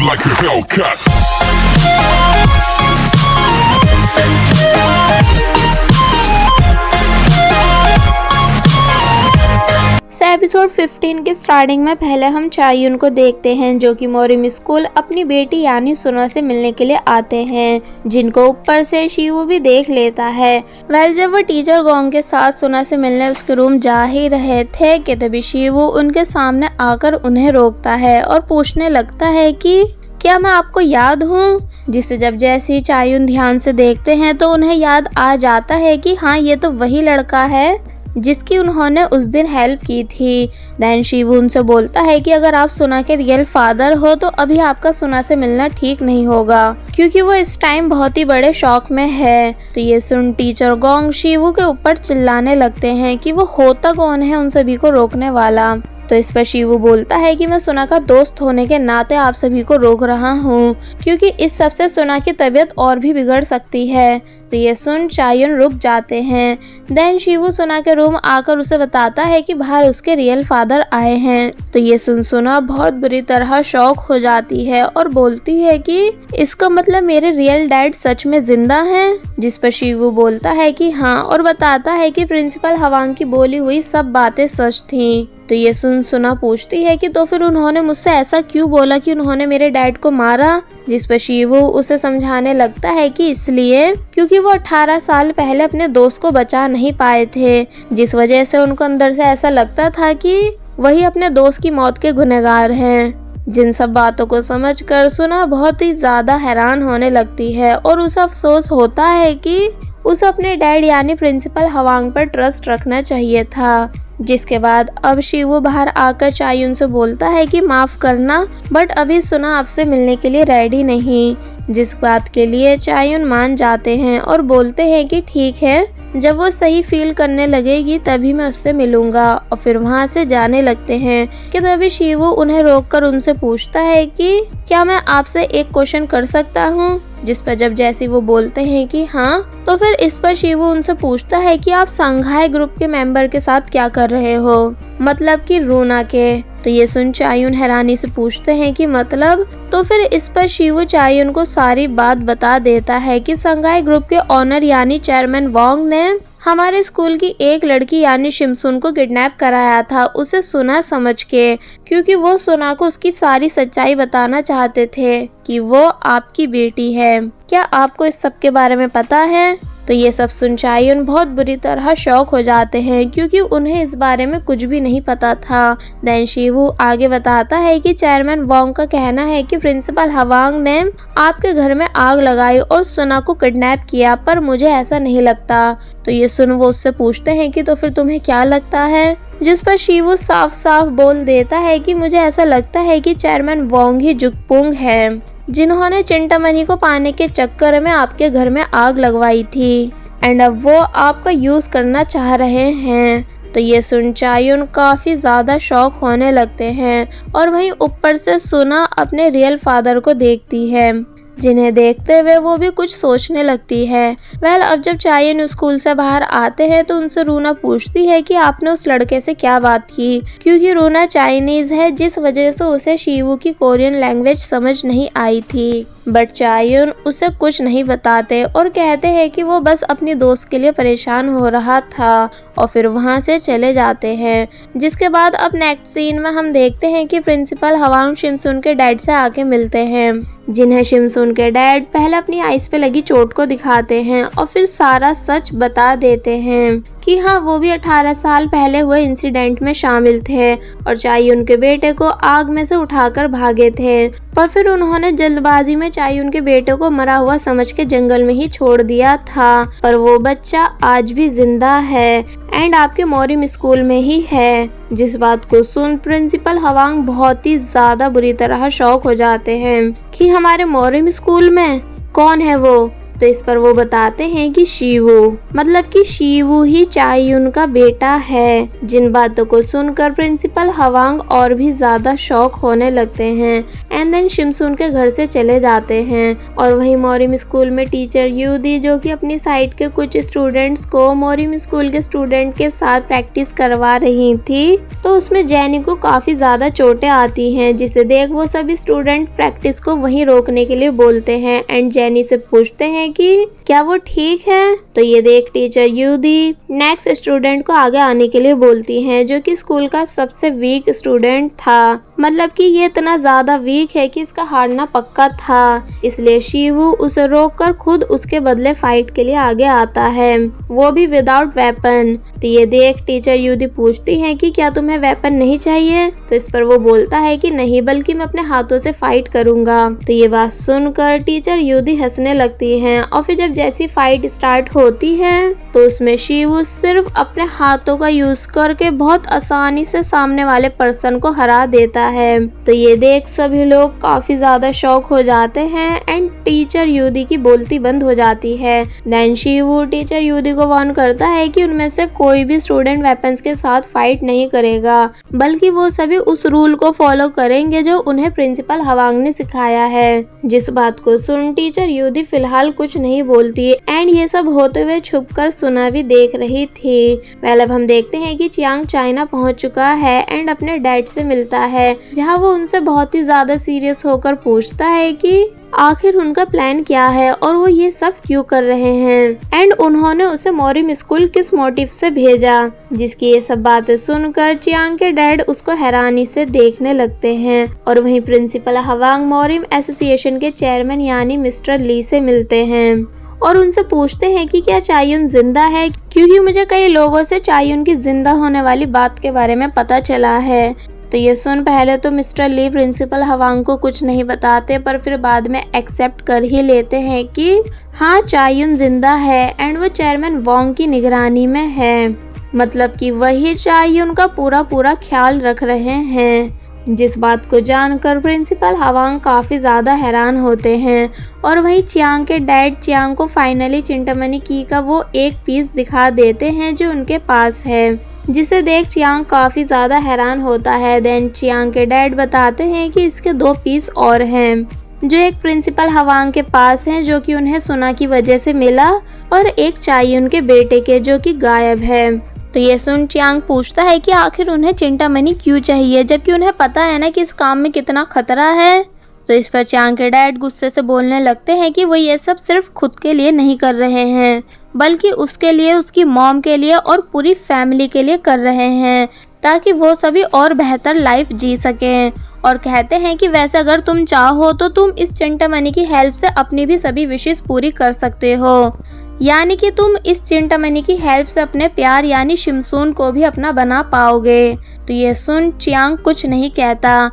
like a Hellcat. Episode 15 के starting में पहले हम चायुन को देखते हैं जो कि मोरिम स्कूल अपनी बेटी यानी सुना से मिलने के लिए आते हैं, जिनको ऊपर से शिवू भी देख लेता है। जब वो टीचर गोंग के साथ सुना से मिलने उसके रूम जा ही रहे थे कि तभी शिवू उनके सामने आकर उन्हें रोकता है और पूछने लगता है कि क्या मैं आपको याद हूँ। जिसे जब जैसे चायुन ध्यान से देखते हैं तो उन्हें याद आ जाता है कि हाँ ये तो वही लड़का है जिसकी उन्होंने उस दिन हेल्प की थी। देन शिवू उनसे बोलता है कि अगर आप सुना के रियल फादर हो तो अभी आपका सुना से मिलना ठीक नहीं होगा, क्योंकि वो इस टाइम बहुत ही बड़े शॉक में है। तो ये सुन टीचर गोंग शिवू के ऊपर चिल्लाने लगते हैं कि वो होता कौन है उन सभी को रोकने वाला। तो इस पर शिवू बोलता है कि मैं सुना का दोस्त होने के नाते आप सभी को रोक रहा हूँ, क्योंकि इस सब से सुना की तबीयत और भी बिगड़ सकती है। तो ये सुन चायुन रुक जाते हैं। देन शिवू सुना के रूम आकर उसे बताता है कि बाहर उसके रियल फादर आए हैं। तो ये सुन सुना बहुत बुरी तरह शॉक हो जाती है और बोलती है कि इसका मतलब मेरे रियल डैड सच में जिंदा हैं। जिस पर शिवू बोलता है कि हाँ और बताता है कि प्रिंसिपल हवांग की बोली हुई सब बातें सच थी। तो ये सुना पूछती है कि तो फिर उन्होंने मुझसे ऐसा क्यों बोला कि उन्होंने मेरे डैड को मारा। जिस पर शिवू उसे समझाने लगता है कि इसलिए क्योंकि वो 18 साल पहले अपने दोस्त को बचा नहीं पाए थे, जिस वजह से उनको अंदर से ऐसा लगता था कि वही अपने दोस्त की मौत के गुनहगार हैं। जिन सब बातों को समझकर सुना बहुत ही ज्यादा हैरान होने लगती है और उसे अफसोस होता है कि उसे अपने डैड यानी प्रिंसिपल हवांग पर ट्रस्ट रखना चाहिए था। जिसके बाद अब शिवू बाहर आकर चायुन से बोलता है कि माफ करना बट अभी सुना आपसे मिलने के लिए रेडी नहीं। जिस बात के लिए चायुन मान जाते हैं और बोलते हैं कि ठीक है, जब वो सही फील करने लगेगी तभी मैं उससे मिलूंगा। और फिर वहाँ से जाने लगते हैं कि तभी शिवू उन्हें रोककर उनसे पूछता है कि क्या मैं आपसे एक क्वेश्चन कर सकता हूँ। जिस पर जब जैसी वो बोलते हैं कि हाँ, तो फिर इस पर शिवू उनसे पूछता है कि आप संघाई ग्रुप के मेंबर के साथ क्या कर रहे हो, मतलब कि रूना के। तो ये सुन चायुन हैरानी से पूछते हैं कि मतलब। तो फिर इस पर शिवू चायुन को सारी बात बता देता है कि संघाई ग्रुप के ऑनर यानी चेयरमैन वोंग ने हमारे स्कूल की एक लड़की यानी शिमसुन को किडनैप कराया था, उसे सुना समझ के, क्योंकि वो सुना को उसकी सारी सच्चाई बताना चाहते थे कि वो आपकी बेटी है। क्या आपको इस सब के बारे में पता है। तो ये सब सुन चायुन बहुत बुरी तरह शॉक हो जाते हैं, क्योंकि उन्हें इस बारे में कुछ भी नहीं पता था। देन शिवू आगे बताता है कि चेयरमैन वोंग का कहना है कि प्रिंसिपल हवांग ने आपके घर में आग लगाई और सुना को किडनैप किया, पर मुझे ऐसा नहीं लगता। तो ये सुन वो उससे पूछते हैं कि तो फिर तुम्हें क्या लगता है। जिस पर शिवू साफ साफ बोल देता है कि मुझे ऐसा लगता है कि चेयरमैन वोंग ही जुगपुंग है, जिन्होंने चिंतामणि को पाने के चक्कर में आपके घर में आग लगवाई थी एंड अब वो आपका यूज करना चाह रहे हैं। तो ये सुन चायुन काफी ज्यादा शॉक होने लगते हैं और वहीं ऊपर से सुना अपने रियल फादर को देखती है, जिन्हें देखते हुए वो भी कुछ सोचने लगती है। अब जब चायुन स्कूल से बाहर आते हैं तो उनसे रूना पूछती है कि आपने उस लड़के से क्या बात की, क्योंकि रूना चाइनीज है, जिस वजह से उसे शिवू की कोरियन लैंग्वेज समझ नहीं आई थी। बट चायुन उसे कुछ नहीं बताते और कहते हैं कि वो बस अपनी दोस्त के लिए परेशान हो रहा था और फिर वहाँ से चले जाते हैं। जिसके बाद अब नेक्स्ट सीन में हम देखते हैं कि प्रिंसिपल हवांग शिमसुन के डैड से आके मिलते हैं, जिन्हें शिमसुन के डैड पहले अपनी आइस पे लगी चोट को दिखाते हैं और फिर सारा सच बता देते हैं कि हाँ वो भी 18 साल पहले हुए इंसिडेंट में शामिल थे और चायुन के बेटे को आग में से उठाकर भागे थे, पर फिर उन्होंने जल्दबाजी में चायुन के बेटे को मरा हुआ समझ के जंगल में ही छोड़ दिया था, पर वो बच्चा आज भी जिंदा है एंड आपके मोरिम स्कूल में ही है। जिस बात को सुन प्रिंसिपल हवांग बहुत ही ज्यादा बुरी तरह शॉक हो जाते हैं कि हमारे मोरिम स्कूल में कौन है वो। तो इस पर वो बताते हैं कि शिवू मतलब कि शिवू ही चायुन का बेटा है। जिन बातों को सुनकर प्रिंसिपल हवांग और भी ज्यादा शॉक होने लगते हैं एंड देन शिमसून के घर से चले जाते हैं। और वहीं मोरिम स्कूल में टीचर यूदी जो कि अपनी साइड के कुछ स्टूडेंट्स को मोरिम स्कूल के स्टूडेंट के साथ प्रैक्टिस करवा रही थी, तो उसमें जेनी को काफी ज्यादा चोटें आती हैं, जिसे देख वो सभी स्टूडेंट प्रैक्टिस को वहीं रोकने के लिए बोलते हैं एंड जेनी से पूछते हैं कि क्या वो ठीक है। तो ये देख टीचर यूदी नेक्स्ट स्टूडेंट को आगे आने के लिए बोलती हैं, जो कि स्कूल का सबसे वीक स्टूडेंट था। मतलब कि ये इतना ज्यादा वीक है कि इसका हारना पक्का था, इसलिए शिवू उसे रोककर खुद उसके बदले फाइट के लिए आगे आता है, वो भी विदाउट वेपन। तो ये देख टीचर यूदी पूछती हैं कि क्या तुम्हें वेपन नहीं चाहिए। तो इस पर वो बोलता है कि नहीं, बल्कि मैं अपने हाथों से फाइट करूंगा। तो ये बात सुनकर टीचर यूदी हंसने लगती हैं और फिर जब जैसी फाइट स्टार्ट होती है तो उसमें शिवू सिर्फ अपने हाथों का यूज करके बहुत आसानी से सामने वाले पर्सन को हरा देता है। तो ये देख सभी लोग काफी ज्यादा शॉक हो जाते हैं एंड टीचर यूदी की बोलती बंद हो जाती है। देन शिवू टीचर यूदी को वार्न करता है कि उनमें से कोई भी स्टूडेंट वेपन्स के साथ फाइट नहीं करेगा, बल्कि वो सभी उस रूल को फॉलो करेंगे जो उन्हें प्रिंसिपल हवांग ने सिखाया है। जिस बात को सुन टीचर यूदी फिलहाल कुछ नहीं बोलती एंड ये सब होते हुए छुपकर सुना भी देख रही थी। वेल अब हम देखते हैं कि चियांग चाइना पहुंच चुका है एंड अपने डैड से मिलता है, जहां वो उनसे बहुत ही ज्यादा सीरियस होकर पूछता है कि आखिर उनका प्लान क्या है और वो ये सब क्यों कर रहे हैं एंड उन्होंने उसे मोरिम स्कूल किस मोटिव से भेजा। जिसकी ये सब बातें सुनकर चियांग के डैड उसको हैरानी से देखने लगते हैं। और वहीं प्रिंसिपल हवांग मोरिम एसोसिएशन के चेयरमैन यानी मिस्टर ली से मिलते हैं और उनसे पूछते हैं कि क्या चायुन जिंदा है, क्योंकि मुझे कई लोगों से चायुन की जिंदा होने वाली बात के बारे में पता चला है। तो ये सुन पहले तो मिस्टर ली प्रिंसिपल हवांग को कुछ नहीं बताते, पर फिर बाद में एक्सेप्ट कर ही लेते हैं कि हाँ चायुन जिंदा है एंड वो चेयरमैन वोंग की निगरानी में है, मतलब कि वही चायुन का पूरा ख्याल रख रहे हैं। जिस बात को जानकर प्रिंसिपल हवांग काफी ज्यादा हैरान होते हैं और वही चियांग के डैड चियांग को फाइनली चिंतामणि की का वो एक पीस दिखा देते हैं जो उनके पास है, जिसे देख चियांग काफी ज्यादा हैरान होता है। देन चियांग के डैड बताते हैं कि इसके 2 पीस और हैं, जो एक प्रिंसिपल हवांग के पास हैं जो कि उन्हें सुना की वजह से मिला, और एक चायुन के बेटे के जो कि गायब है। तो ये सुन चियांग पूछता है कि आखिर उन्हें चिंतामणि क्यों चाहिए, जबकि उन्हें पता है ना कि इस काम में कितना खतरा है। तो इस पर चियांग के डैड गुस्से से बोलने लगते हैं कि वो ये सब सिर्फ खुद के लिए नहीं कर रहे हैं, बल्कि उसके लिए, उसकी मॉम के लिए और पूरी फैमिली के लिए कर रहे हैं, ताकि वो सभी और बेहतर लाइफ जी सकें। और कहते हैं कि वैसे अगर तुम चाहो तो तुम इस चिंतामणि की हेल्प से अपनी भी सभी विशेष पूरी कर सकते हो, यानी कि तुम इस चिंतामणि की हेल्प से अपने प्यार यानी शिमसून को भी अपना बना पाओगे। तो ये सुन चियांग कुछ नहीं कहता।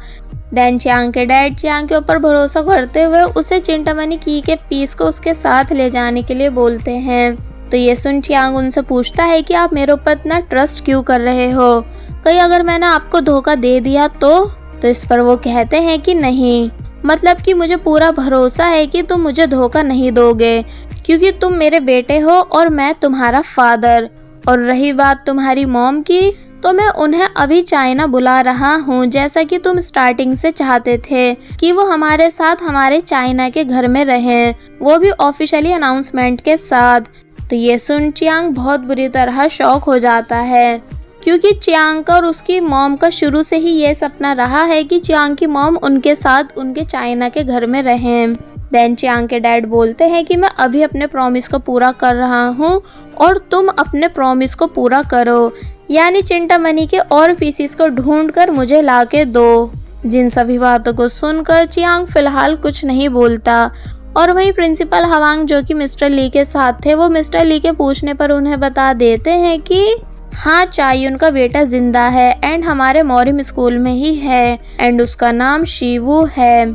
देन चियांग के डैड चियांग के ऊपर भरोसा करते हुए उसे चिंतामणि की के पीस को उसके साथ ले जाने के लिए बोलते हैं। तो ये सुन चियांग उनसे पूछता है कि आप मेरे ऊपर इतना ट्रस्ट क्यों कर रहे हो, कहीं अगर मैंने आपको धोखा दे दिया तो इस पर वो कहते हैं कि नहीं, मतलब कि मुझे पूरा भरोसा है कि तुम मुझे धोखा नहीं दोगे, क्योंकि तुम मेरे बेटे हो और मैं तुम्हारा फादर। और रही बात तुम्हारी मॉम की, तो मैं उन्हें अभी चाइना बुला रहा हूँ, जैसा कि तुम स्टार्टिंग से चाहते थे कि वो हमारे साथ हमारे चाइना के घर में रहें, वो भी ऑफिशियली अनाउंसमेंट के साथ। तो ये सुन चियांग बहुत बुरी तरह शॉक हो जाता है, क्योंकि चियांग का और उसकी मॉम का शुरू से ही ये सपना रहा है कि चियांग की मॉम उनके साथ उनके चाइना के घर में रहें। देन चियांग के डैड बोलते हैं कि मैं अभी अपने प्रॉमिस को पूरा कर रहा हूँ और तुम अपने प्रॉमिस को पूरा करो, यानी चिंतामणि के और पीसीस को ढूंढकर मुझे लाके दो। जिन सभी बातों को सुनकर चियांग फिलहाल कुछ नहीं बोलता। और वही प्रिंसिपल हवांग जो कि मिस्टर ली के साथ थे, वो मिस्टर ली के पूछने पर उन्हें बता देते हैं कि हाँ चायुन का बेटा जिंदा है एंड हमारे मोरिम स्कूल में ही है एंड उसका नाम शिवू है।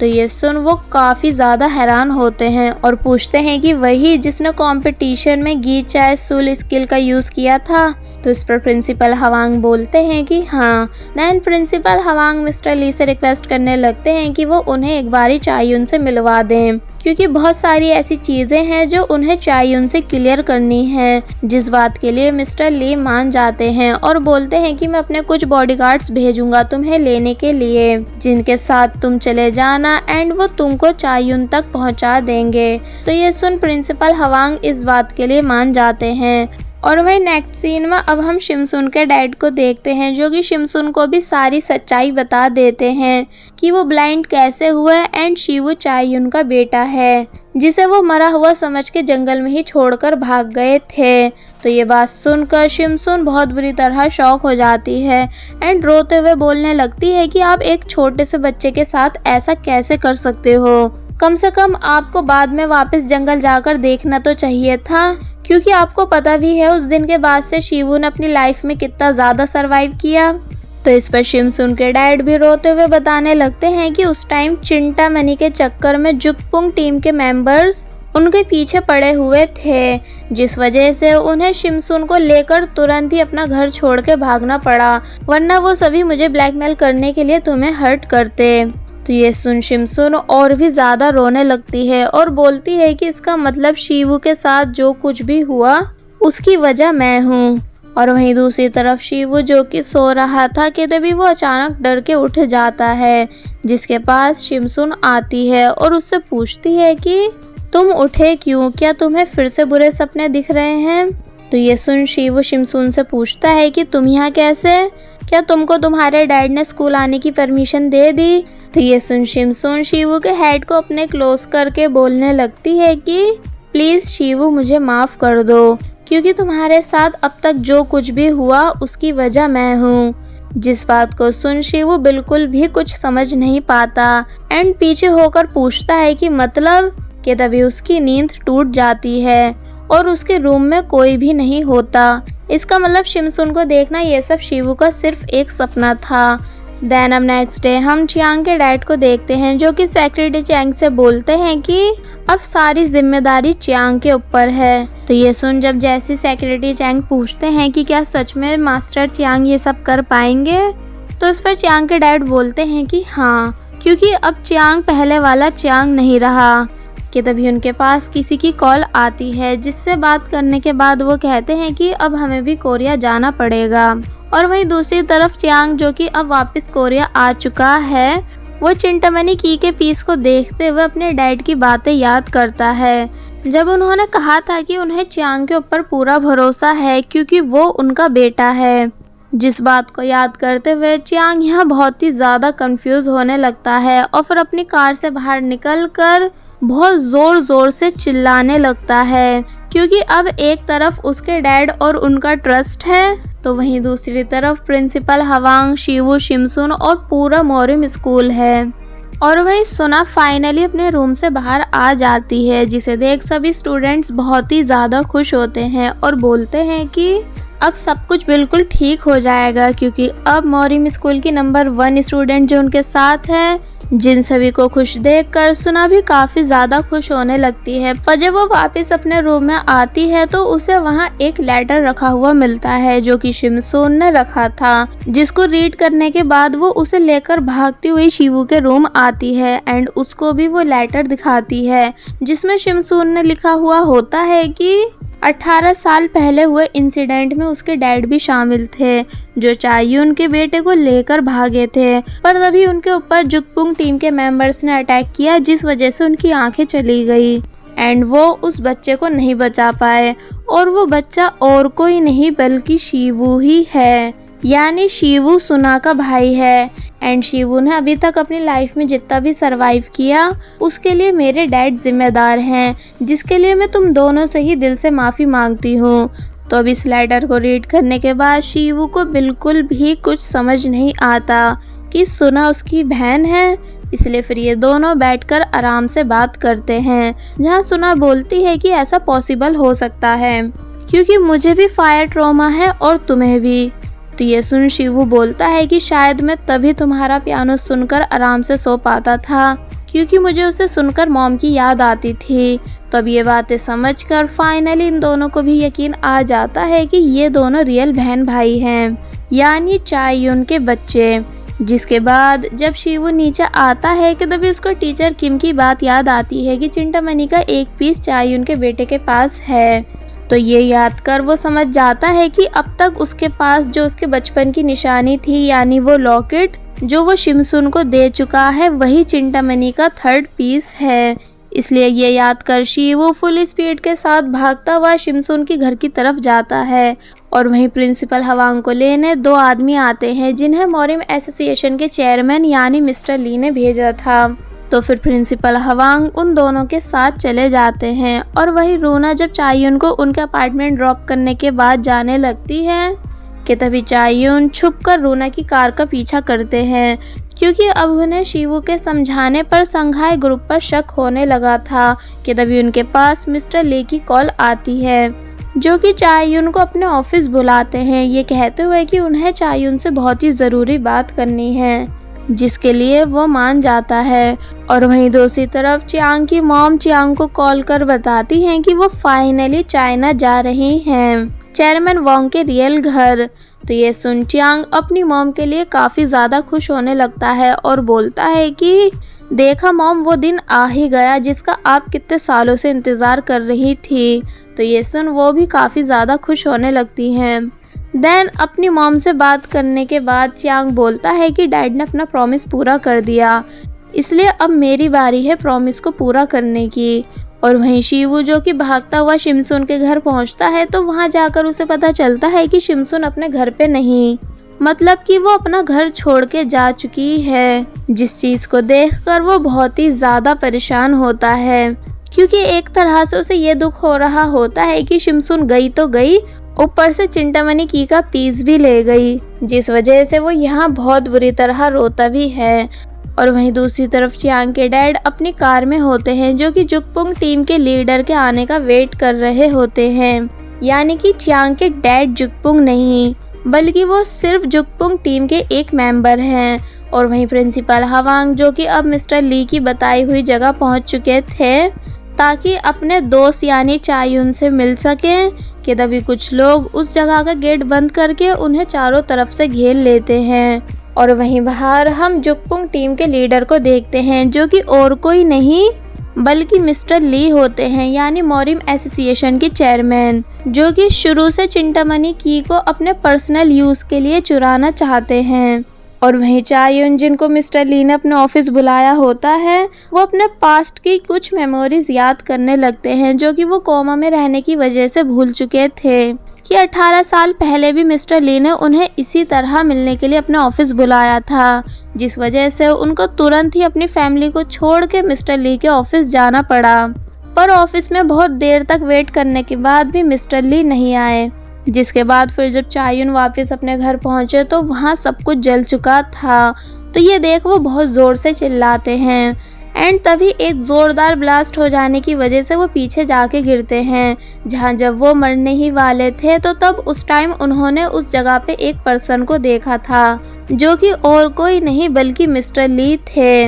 तो ये सुन वो काफ़ी ज़्यादा हैरान होते हैं और पूछते हैं कि वही जिसने कंपटीशन में गी चाय सुल स्किल का यूज़ किया था। तो इस पर प्रिंसिपल हवांग बोलते हैं कि हाँ। देन प्रिंसिपल हवांग मिस्टर ली से रिक्वेस्ट करने लगते हैं कि वो उन्हें एक बारी चायुन से मिलवा दें, क्योंकि बहुत सारी ऐसी चीज़ें हैं जो उन्हें चायुन से क्लियर करनी है, जिस बात के लिए मिस्टर ली मान जाते हैं और बोलते हैं कि मैं अपने कुछ बॉडीगार्ड्स भेजूंगा तुम्हें लेने के लिए, जिनके साथ तुम चले जाना एंड वो तुमको चायुन तक पहुंचा देंगे। तो ये सुन प्रिंसिपल हवांग इस बात के लिए मान जाते हैं। और वही नेक्स्ट सीन में अब हम शिमसुन के डैड को देखते हैं, जो कि शिमसुन को भी सारी सच्चाई बता देते हैं कि वो ब्लाइंड कैसे हुआ एंड शिवू चायुन का बेटा है, जिसे वो मरा हुआ समझ के जंगल में ही छोड़कर भाग गए थे। तो ये बात सुनकर शिमसुन बहुत बुरी तरह शॉक हो जाती है एंड रोते हुए बोलने लगती है कि आप एक छोटे से बच्चे के साथ ऐसा कैसे कर सकते हो। कम से कम आपको बाद में वापस जंगल जाकर देखना तो चाहिए था, क्योंकि आपको पता भी है उस दिन के बाद से शिवू ने अपनी लाइफ में कितना ज़्यादा सरवाइव किया। तो इस पर शिमसुन के डैड भी रोते हुए बताने लगते हैं कि उस टाइम चिंतामणि के चक्कर में जुकपुंग टीम के मेंबर्स उनके पीछे पड़े हुए थे, जिस वजह से उन्हें शिमसुन को लेकर तुरंत ही अपना घर छोड़ के भागना पड़ा, वरना वो सभी मुझे ब्लैकमेल करने के लिए तुम्हें हर्ट करते। तो ये सुन शिमसुन और भी ज़्यादा रोने लगती है और बोलती है कि इसका मतलब शिवू के साथ जो कुछ भी हुआ उसकी वजह मैं हूँ। और वहीं दूसरी तरफ शिवू जो कि सो रहा था कि तभी वो अचानक डर के उठ जाता है, जिसके पास शिमसुन आती है और उससे पूछती है कि तुम उठे क्यों, क्या तुम्हें फिर से बुरे सपने दिख रहे हैं। तो ये सुन शिवू शिमसुन से पूछता है कि तुम यहाँ कैसे, क्या तुमको तुम्हारे डैड ने स्कूल आने की परमिशन दे दी। तो ये सुन शिमसुन शिवू के हेड को अपने क्लोज करके बोलने लगती है कि प्लीज़ शिवू मुझे माफ़ कर दो, क्योंकि तुम्हारे साथ अब तक जो कुछ भी हुआ उसकी वजह मैं हूँ। जिस बात को सुन शिवू बिल्कुल भी कुछ समझ नहीं पाता एंड पीछे होकर पूछता है कि मतलब, कि तभी उसकी नींद टूट जाती है और उसके रूम में कोई भी नहीं होता। इसका मतलब शिमसुन को देखना ये सब शिवू का सिर्फ एक सपना था। देन अब नेक्स्ट डे हम चियांग के डैड को देखते हैं, जो कि सेक्रेटरी चियांग से बोलते हैं कि अब सारी जिम्मेदारी चियांग के ऊपर है। तो ये सुन जब जैसे सेक्रेटरी चियांग पूछते हैं कि क्या सच में मास्टर चियांग ये सब कर पाएंगे, तो इस पर चियांग के डैड बोलते हैं कि हाँ, क्योंकि अब चियांग पहले वाला चियांग नहीं रहा। कि तभी उनके पास किसी की कॉल आती है, जिससे बात करने के बाद वो कहते हैं कि अब हमें भी कोरिया जाना पड़ेगा। और वहीं दूसरी तरफ चियांग जो कि अब वापस कोरिया आ चुका है, वो चिंतामणि की के पीस को देखते हुए अपने डैड की बातें याद करता है, जब उन्होंने कहा था कि उन्हें चियांग के ऊपर पूरा भरोसा है क्योंकि वो उनका बेटा है। जिस बात को याद करते हुए चियांग यहाँ बहुत ही ज़्यादा कंफ्यूज होने लगता है और फिर अपनी कार से बाहर निकलकर बहुत ज़ोर ज़ोर से चिल्लाने लगता है, क्योंकि अब एक तरफ उसके डैड और उनका ट्रस्ट है, तो वहीं दूसरी तरफ प्रिंसिपल हवांग, शिवू, शिमसुन और पूरा मोरिम स्कूल है। और वहीं सुना फाइनली अपने रूम से बाहर आ जाती है, जिसे देख सभी स्टूडेंट्स बहुत ही ज़्यादा खुश होते हैं और बोलते हैं कि अब सब कुछ बिल्कुल ठीक हो जाएगा, क्योंकि अब मोरिम स्कूल की नंबर 1 स्टूडेंट जो उनके साथ है। जिन सभी को खुश देखकर सुना भी काफ़ी ज़्यादा खुश होने लगती है। पर जब वो वापस अपने रूम में आती है तो उसे वहाँ एक लेटर रखा हुआ मिलता है, जो कि शिमसुन ने रखा था, जिसको रीड करने के बाद वो उसे लेकर भागती हुई शिवू के रूम आती है एंड उसको भी वो लेटर दिखाती है, जिसमें शिमसुन ने लिखा हुआ होता है कि 18 साल पहले हुए इंसिडेंट में उसके डैड भी शामिल थे, जो चायुन के बेटे को लेकर भागे थे, पर तभी उनके ऊपर जुकपुंग टीम के मेंबर्स ने अटैक किया, जिस वजह से उनकी आंखें चली गई एंड वो उस बच्चे को नहीं बचा पाए। और वो बच्चा और कोई नहीं बल्कि शिवू ही है, यानी शिवू सुना का भाई है। एंड शिवू ने अभी तक अपनी लाइफ में जितना भी सरवाइव किया उसके लिए मेरे डैड जिम्मेदार हैं, जिसके लिए मैं तुम दोनों से ही दिल से माफ़ी मांगती हूँ। तो अब इस लेटर को रीड करने के बाद शिवू को बिल्कुल भी कुछ समझ नहीं आता कि सुना उसकी बहन है, इसलिए फिर ये दोनों बैठकर आराम से बात करते हैं, जहाँ सुना बोलती है कि ऐसा पॉसिबल हो सकता है क्योंकि मुझे भी फायर ट्रॉमा है और तुम्हें भी। तो ये सुन शिवू बोलता है कि शायद मैं तभी तुम्हारा पियानो सुनकर आराम से सो पाता था, क्योंकि मुझे उसे सुनकर मॉम की याद आती थी। तो अब ये बातें समझकर फाइनली इन दोनों को भी यकीन आ जाता है कि ये दोनों रियल बहन भाई हैं, यानी चायुन के बच्चे। जिसके बाद जब शिवू नीचे आता है कि तभी उसको टीचर किम की बात याद आती है कि चिंटामणि का एक पीस चायुन के बेटे के पास है। तो ये याद कर वो समझ जाता है कि अब तक उसके पास जो उसके बचपन की निशानी थी, यानी वो लॉकेट जो वो शिमसुन को दे चुका है, वही चिंटामणि का थर्ड पीस है। इसलिए ये याद कर शिवू फुल स्पीड के साथ भागता हुआ शिमसुन की घर की तरफ जाता है। और वहीं प्रिंसिपल हवांग को लेने दो आदमी आते हैं जिन्हें मोरिम एसोसिएशन के चेयरमैन यानी मिस्टर ली ने भेजा था। तो फिर प्रिंसिपल हवांग उन दोनों के साथ चले जाते हैं। और वहीं रूना जब चायुन को उनके अपार्टमेंट ड्रॉप करने के बाद जाने लगती है कि तभी चायुन छुपकर रूना की कार का पीछा करते हैं, क्योंकि अब उन्हें शिवू के समझाने पर संघाई ग्रुप पर शक होने लगा था। कि तभी उनके पास मिस्टर ली की कॉल आती है जो कि चायुन को अपने ऑफिस बुलाते हैं, ये कहते हुए कि उन्हें चायुन से बहुत ही ज़रूरी बात करनी है, जिसके लिए वो मान जाता है। और वहीं दूसरी तरफ चियांग की मॉम चियांग को कॉल कर बताती हैं कि वो फाइनली चाइना जा रही हैं, चेयरमैन वोंग के रियल घर। तो ये सुन चियांग अपनी मॉम के लिए काफ़ी ज़्यादा खुश होने लगता है और बोलता है कि देखा मॉम, वो दिन आ ही गया जिसका आप कितने सालों से इंतज़ार कर रही थी। तो ये सुन वो भी काफ़ी ज़्यादा खुश होने लगती हैं। देन अपनी मॉम से बात करने के बाद चियांग बोलता है कि डैड ने अपना प्रॉमिस पूरा कर दिया, इसलिए अब मेरी बारी है प्रॉमिस को पूरा करने की। और वहीं शिवू जो कि भागता हुआ शिमसुन के घर पहुंचता है, तो वहां जाकर उसे पता चलता है कि शिमसुन अपने घर पे नहीं, मतलब कि वो अपना घर छोड़ के जा चुकी है। जिस चीज़ को देखकर वो बहुत ही ज़्यादा परेशान होता है, क्योंकि एक तरह से उसे ये दुख हो रहा होता है कि शिमसुन गई तो गई, ऊपर से चिंटामणि की का पीस भी ले गई, जिस वजह से वो यहाँ बहुत बुरी तरह रोता भी है। और वहीं दूसरी तरफ चियांग के डैड अपनी कार में होते हैं, जो कि जुकपुंग टीम के लीडर के आने का वेट कर रहे होते हैं। यानी कि चियांग के डैड जुकपुंग नहीं, बल्कि वो सिर्फ जुकपुंग टीम के एक मेंबर हैं। और वहीं प्रिंसिपल हवांग जो कि अब मिस्टर ली की बताई हुई जगह पहुंच चुके थे ताकि अपने दोस्त यानी चायुन से मिल सकें, कि तभी कुछ लोग उस जगह का गेट बंद करके उन्हें चारों तरफ से घेर लेते हैं। और वहीं बाहर हम जुकपुंग टीम के लीडर को देखते हैं, जो कि और कोई नहीं बल्कि मिस्टर ली होते हैं, यानी मोरिम एसोसिएशन के चेयरमैन, जो कि शुरू से चिंटामणि की को अपने पर्सनल यूज़ के लिए चुराना चाहते हैं। और वहीं चायुन जिनको मिस्टर ली ने अपने ऑफिस बुलाया होता है, वो अपने पास्ट की कुछ मेमोरीज याद करने लगते हैं, जो कि वो कोमा में रहने की वजह से भूल चुके थे। कि 18 साल पहले भी मिस्टर ली ने उन्हें इसी तरह मिलने के लिए अपने ऑफिस बुलाया था, जिस वजह से उनको तुरंत ही अपनी फैमिली को छोड़ के मिस्टर ली के ऑफिस जाना पड़ा। पर ऑफिस में बहुत देर तक वेट करने के बाद भी मिस्टर ली नहीं आए, जिसके बाद फिर जब चायुन वापस अपने घर पहुंचे तो वहां सब कुछ जल चुका था। तो ये देख वो बहुत ज़ोर से चिल्लाते हैं एंड तभी एक ज़ोरदार ब्लास्ट हो जाने की वजह से वो पीछे जाके गिरते हैं, जहां जब वो मरने ही वाले थे तो तब उस टाइम उन्होंने उस जगह पे एक पर्सन को देखा था, जो कि और कोई नहीं बल्कि मिस्टर ली थे,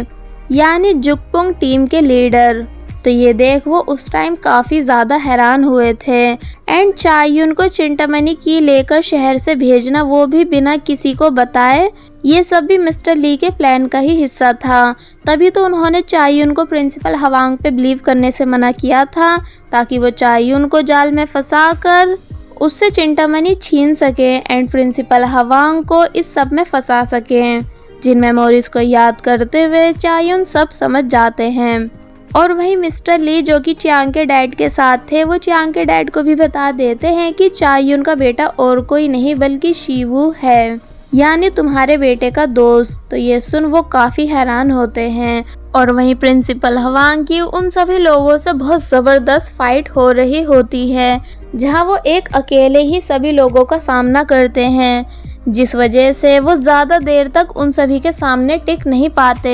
यानी जुकपुंग टीम के लीडर। तो ये देख वो उस टाइम काफ़ी ज़्यादा हैरान हुए थे एंड चायुन को चिंटामणि की लेकर शहर से भेजना, वो भी बिना किसी को बताए, ये सब भी मिस्टर ली के प्लान का ही हिस्सा था। तभी तो उन्होंने चायुन को प्रिंसिपल हवांग पे बिलीव करने से मना किया था, ताकि वो चायुन को जाल में फंसा कर उससे चिंटामणि छीन सके एंड प्रिंसिपल हवांग को इस सब में फंसा सके, जिन मेमोरीज को याद करते हुए चायुन सब समझ जाते हैं। और वहीं मिस्टर ली जो कि चियांग के डैड के साथ थे, वो चियांग के डैड को भी बता देते हैं कि चायुन का बेटा और कोई नहीं बल्कि शिवू है, यानी तुम्हारे बेटे का दोस्त। तो ये सुन वो काफ़ी हैरान होते हैं। और वहीं प्रिंसिपल हवांग की उन सभी लोगों से बहुत ज़बरदस्त फाइट हो रही होती है, जहां वो एक अकेले ही सभी लोगों का सामना करते हैं, जिस वजह से वो ज़्यादा देर तक उन सभी के सामने टिक नहीं पाते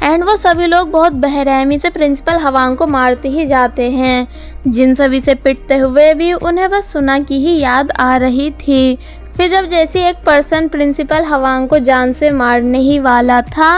एंड वो सभी लोग बहुत बेरहमी से प्रिंसिपल हवांग को मारते ही जाते हैं, जिन सभी से पिटते हुए भी उन्हें बस सुना की ही याद आ रही थी। फिर जब जैसे एक पर्सन प्रिंसिपल हवांग को जान से मारने ही वाला था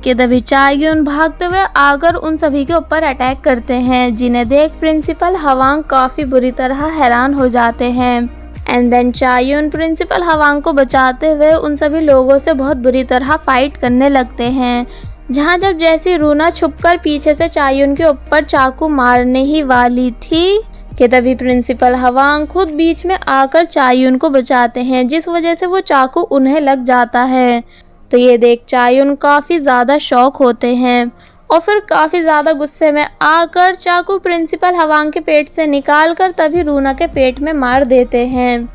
कि तभी चायुन भागते हुए आकर उन सभी के ऊपर अटैक करते हैं, जिन्हें देख प्रिंसिपल हवांग काफ़ी बुरी तरह हैरान हो जाते हैं एंड देन चायुन प्रिंसिपल हवांग को बचाते हुए उन सभी लोगों से बहुत बुरी तरह फाइट करने लगते हैं। जहाँ जब जैसी रूना छुपकर पीछे से चायुन के ऊपर चाकू मारने ही वाली थी कि तभी प्रिंसिपल हवांग खुद बीच में आकर चायुन को बचाते हैं, जिस वजह से वो चाकू उन्हें लग जाता है। तो ये देख चायुन काफ़ी ज़्यादा शॉक होते हैं और फिर काफ़ी ज़्यादा गुस्से में आकर चाकू प्रिंसिपल हवांग के पेट से निकालकर तभी रूना के पेट में मार देते हैं,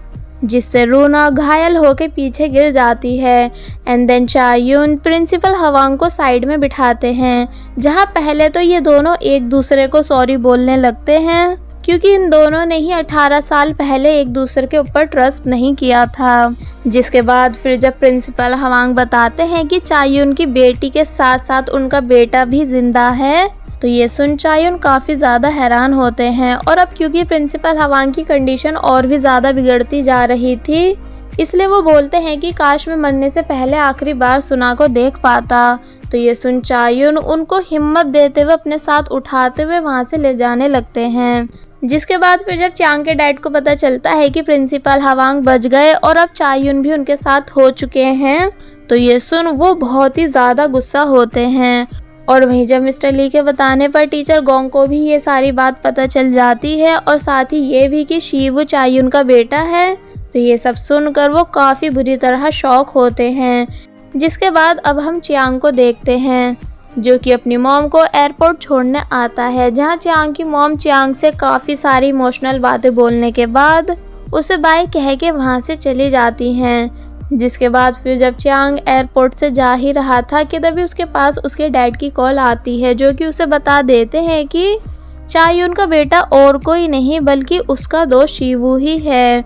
जिससे रूना घायल होकर पीछे गिर जाती है। एंड देन चायुन प्रिंसिपल हवांग को साइड में बिठाते हैं, जहां पहले तो ये दोनों एक दूसरे को सॉरी बोलने लगते हैं, क्योंकि इन दोनों ने ही 18 साल पहले एक दूसरे के ऊपर ट्रस्ट नहीं किया था। जिसके बाद फिर जब प्रिंसिपल हवांग बताते हैं कि चायुन की बेटी के साथ साथ उनका बेटा भी जिंदा है, तो ये सुन चायुन काफ़ी ज़्यादा हैरान होते हैं। और अब क्योंकि प्रिंसिपल हवांग की कंडीशन और भी ज़्यादा बिगड़ती जा रही थी, इसलिए वो बोलते हैं कि काश मैं मरने से पहले आखिरी बार सुना को देख पाता। तो ये सुन चायुन उनको हिम्मत देते हुए अपने साथ उठाते हुए वहाँ से ले जाने लगते हैं। जिसके बाद फिर जब चांग के डैड को पता चलता है कि प्रिंसिपल हवांग बच गए और अब चायुन भी उनके साथ हो चुके हैं, तो ये सुन वो बहुत ही ज़्यादा गुस्सा होते हैं। और वहीं जब मिस्टर ली के बताने पर टीचर गोंग को भी ये सारी बात पता चल जाती है और साथ ही ये भी कि शिवू चायुन का बेटा है, तो ये सब सुनकर वो काफ़ी बुरी तरह शॉक होते हैं। जिसके बाद अब हम चियांग को देखते हैं, जो कि अपनी मॉम को एयरपोर्ट छोड़ने आता है, जहां चियांग की मॉम चियांग से काफ़ी सारी इमोशनल बातें बोलने के बाद उसे बाय कह के वहां से चली जाती हैं। जिसके बाद फिर जब चियांग एयरपोर्ट से जा ही रहा था कि तभी उसके पास उसके डैड की कॉल आती है, जो कि उसे बता देते हैं कि चायुन का बेटा और कोई नहीं बल्कि उसका दोस्त शिवू ही है।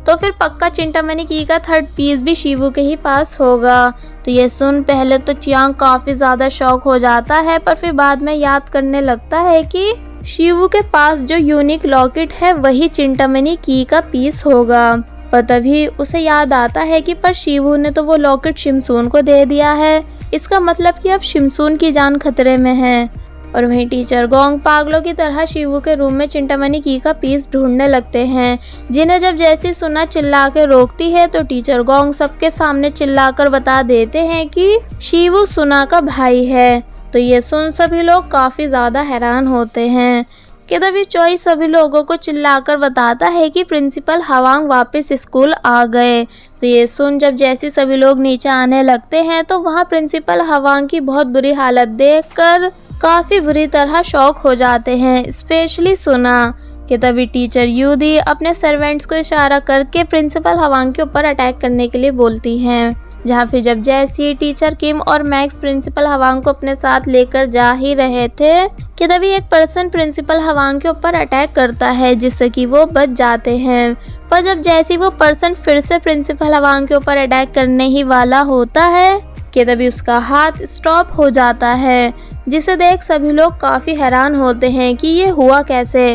तो फिर पक्का चिंटामणि की का थर्ड पीस भी शिवू के ही पास होगा। तो ये सुन पहले तो चियांग काफ़ी ज़्यादा शॉक हो जाता है, पर फिर बाद में याद करने लगता है कि शिवू के पास जो यूनिक लॉकेट है वही चिंटामणि की का पीस होगा। पर तभी उसे याद आता है कि पर शिवू ने तो वो लॉकेट शिमसून को दे दिया है, इसका मतलब कि अब शिमसून की जान खतरे में है। और वहीं टीचर गोंग पागलों की तरह शिवू के रूम में चिंटामणि की का पीस ढूंढने लगते हैं, जिन्हें जब जैसी सुना चिल्ला के रोकती है तो टीचर गोंग सबके सामने चिल्लाकर बता देते हैं कि शिवू सुना का भाई है। तो ये सुन सभी लोग काफ़ी ज़्यादा हैरान होते हैं कि तभी चोई सभी लोगों को चिल्लाकर बताता है कि प्रिंसिपल हवांग वापस स्कूल आ गए। तो ये सुन जब जैसे सभी लोग नीचे आने लगते हैं तो वहाँ प्रिंसिपल हवांग की बहुत बुरी हालत देखकर काफ़ी बुरी तरह शॉक हो जाते हैं, स्पेशली सुना। कि तभी टीचर यूदी अपने सर्वेंट्स को इशारा करके प्रिंसिपल हवांग के ऊपर अटैक करने के लिए बोलती हैं। जहाँ फिर जब जैसी टीचर किम और मैक्स प्रिंसिपल हवांग को अपने साथ लेकर जा ही रहे थे कि तभी एक पर्सन प्रिंसिपल हवांग के ऊपर अटैक करता है, जिससे कि वो बच जाते हैं। पर जब जैसी वो पर्सन फिर से प्रिंसिपल हवांग के ऊपर अटैक करने ही वाला होता है कि तभी उसका हाथ स्टॉप हो जाता है, जिसे देख सभी लोग काफ़ी हैरान होते हैं कि ये हुआ कैसे।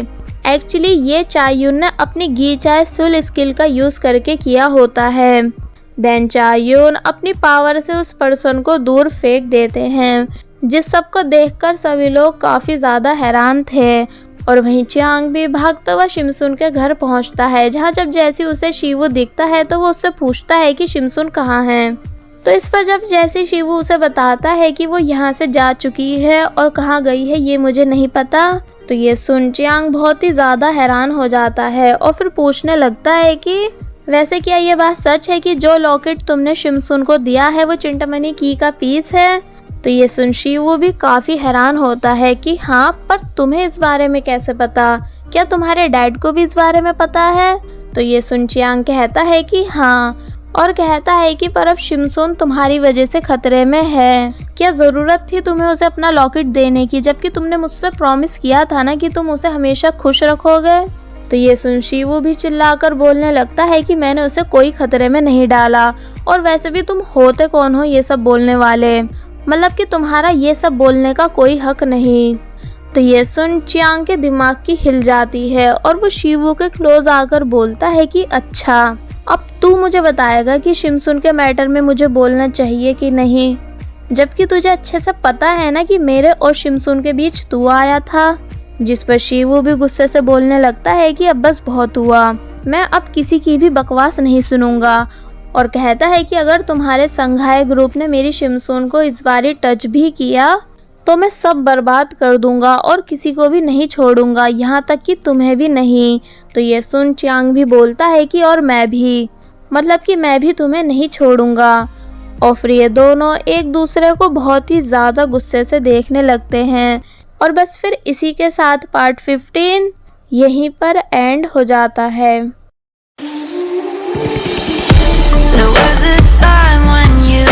एक्चुअली ये चायुन ने अपनी गी चाय सुल स्किल का यूज़ करके किया होता है। देन चायुन अपनी पावर से उस पर्सन को दूर फेंक देते हैं, जिस सबको देखकर सभी लोग काफ़ी ज़्यादा हैरान थे। और वहीं चियांग भी भागता हुआ शिमसून के घर पहुंचता है, जहां जब जैसे उसे शिवू दिखता है तो वो उससे पूछता है कि शिमसून कहाँ है। तो इस पर जब जैसे शिवू उसे बताता है कि वो यहाँ से जा चुकी है और कहाँ गई है ये मुझे नहीं पता, तो ये सुन चियांग बहुत ही ज़्यादा हैरान हो जाता है और फिर पूछने लगता है कि वैसे क्या ये बात सच है कि जो लॉकेट तुमने शिमसून को दिया है वो चिंटामणि की का पीस है। तो ये सुन शिवू भी काफ़ी हैरान होता है कि हाँ, पर तुम्हें इस बारे में कैसे पता, क्या तुम्हारे डैड को भी इस बारे में पता है। तो ये सुन चियांग कहता है कि हाँ, और कहता है कि पर अब शिमसून तुम्हारी वजह से खतरे में है। क्या ज़रूरत थी तुम्हें उसे अपना लॉकेट देने की, जबकि तुमने मुझसे प्रॉमिस किया था ना कि तुम उसे हमेशा खुश रखोगे। तो ये सुन शिवू भी चिल्लाकर बोलने लगता है कि मैंने उसे कोई खतरे में नहीं डाला, और वैसे भी तुम होते कौन हो ये सब बोलने वाले, मतलब कि तुम्हारा ये सब बोलने का कोई हक नहीं। तो ये सुन चियांग के दिमाग की हिल जाती है और वो शिवू के क्लोज आकर बोलता है कि अच्छा, अब तू मुझे बताएगा कि शिमसून के मैटर में मुझे बोलना चाहिए कि नहीं, जबकि तुझे अच्छे से पता है ना कि मेरे और शिमसून के बीच तू आया था। जिस पर शिवू भी गुस्से से बोलने लगता है कि अब बस बहुत हुआ, मैं अब किसी की भी बकवास नहीं सुनूंगा। और कहता है कि अगर तुम्हारे संघाई ग्रुप ने मेरी शिमसून को इस बार टच भी किया तो मैं सब बर्बाद कर दूंगा और किसी को भी नहीं छोड़ूंगा, यहाँ तक कि तुम्हें भी नहीं। तो ये सुन चियांग भी बोलता है कि और मैं भी, मतलब कि मैं भी तुम्हें नहीं छोड़ूंगा। और फिर ये दोनों एक दूसरे को बहुत ही ज़्यादा गुस्से से देखने लगते हैं। और बस फिर इसी के साथ पार्ट 15 यहीं पर एंड हो जाता है। There was a time when you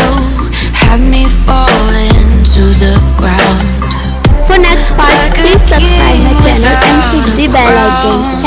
had me falling to the ground. For next part, please subscribe my channel and hit the bell icon.